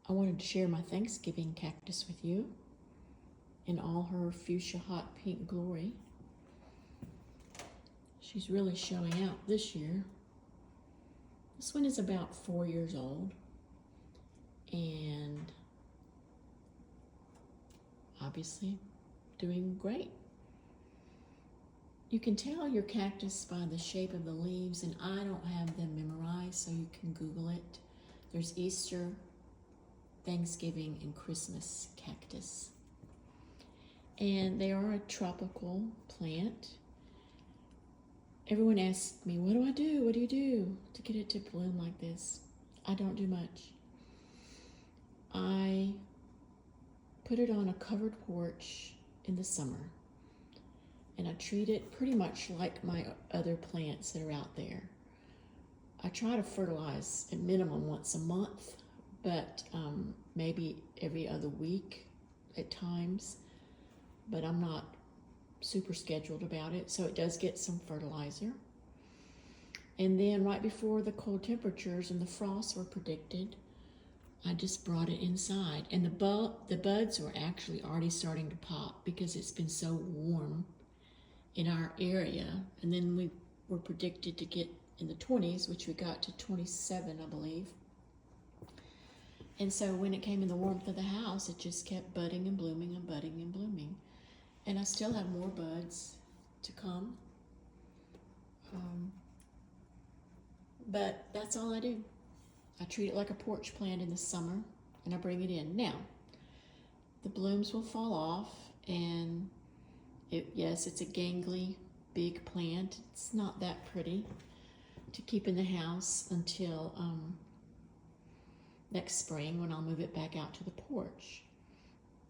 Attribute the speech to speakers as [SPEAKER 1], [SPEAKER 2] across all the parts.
[SPEAKER 1] I wanted to share my Thanksgiving cactus with you in all her fuchsia hot pink glory. She's really showing out this year. This one is about 4 years old and obviously doing great. You can tell your cactus by the shape of the leaves, and I don't have them memorized, so you can Google it. There's Easter, Thanksgiving, and Christmas cactus. And they are a tropical plant. Everyone asks me, what do I do? What do you do to get it to bloom like this? I don't do much. I put it on a covered porch in the summer, and I treat it pretty much like my other plants that are out there. I try to fertilize at minimum once a month, but maybe every other week at times, but I'm not super scheduled about it, so it does get some fertilizer. And then right before the cold temperatures and the frosts were predicted, I just brought it inside, and the buds were actually already starting to pop because it's been so warm in our area. And then we were predicted to get in the 20s, which we got to 27, I believe. And so when it came in the warmth of the house, it just kept budding and blooming and budding and blooming. And I still have more buds to come. But that's all I do. I treat it like a porch plant in the summer, and I bring it in. Now, the blooms will fall off, and yes, it's a gangly, big plant. It's not that pretty to keep in the house until next spring, when I'll move it back out to the porch.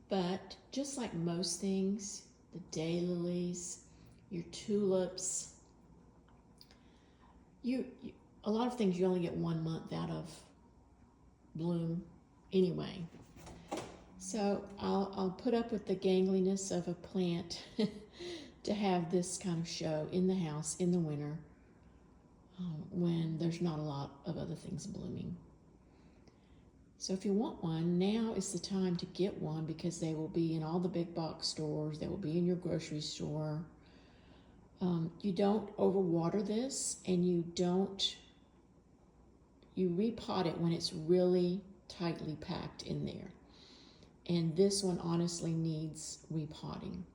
[SPEAKER 1] But just like most things, the daylilies, your tulips, a lot of things you only get 1 month out of bloom anyway. So I'll put up with the gangliness of a plant to have this kind of show in the house in the winter when there's not a lot of other things blooming. So if you want one, now is the time to get one, because they will be in all the big box stores. They will be in your grocery store. You don't overwater this, and you repot it when it's really tightly packed in there. And this one honestly needs repotting.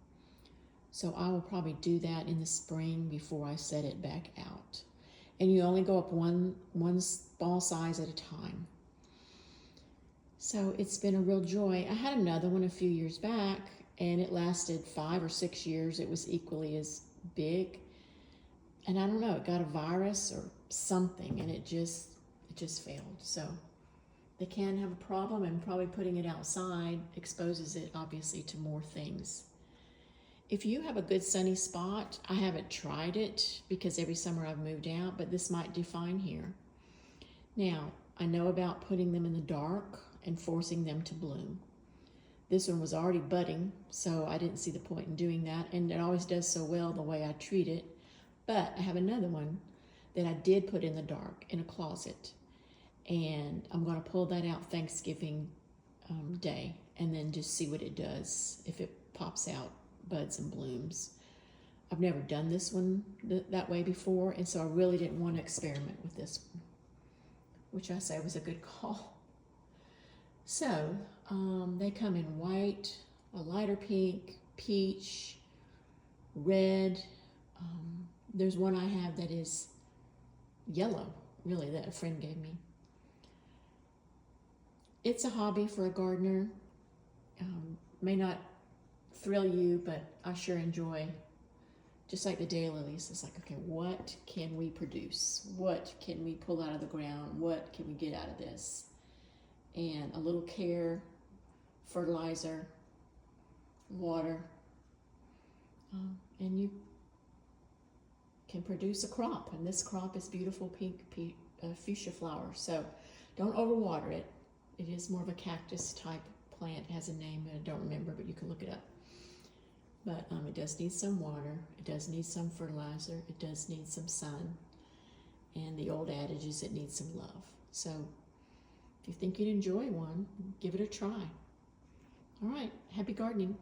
[SPEAKER 1] So I will probably do that in the spring before I set it back out. And you only go up one small size at a time. So it's been a real joy. I had another one a few years back, and it lasted 5 or 6 years. It was equally as big. And I don't know, it got a virus or something, and it just failed. So they can have a problem, and probably putting it outside exposes it obviously to more things. If you have a good sunny spot, I haven't tried it because every summer I've moved out, but this might do fine here. Now, I know about putting them in the dark and forcing them to bloom. This one was already budding, so I didn't see the point in doing that, and it always does so well the way I treat it. But I have another one that I did put in the dark in a closet, and I'm going to pull that out Thanksgiving Day and then just see what it does, if it pops out buds and blooms. I've never done this one that way before, and so I really didn't want to experiment with this one, which I say was a good call. So they come in white, a lighter pink, peach, red. There's one I have that is yellow, really, that a friend gave me. It's a hobby for a gardener. May not thrill you, but I sure enjoy. Just like the daylilies, it's like, okay, what can we produce? What can we pull out of the ground? What can we get out of this? And a little care, fertilizer, water, and you can produce a crop. And this crop is beautiful pink fuchsia flowers. So don't overwater it. It is more of a cactus type plant. It has a name that I don't remember, but you can look it up. But it does need some water. It does need some fertilizer. It does need some sun. And the old adage is it needs some love. So If you think you'd enjoy one, give it a try. All right, happy gardening.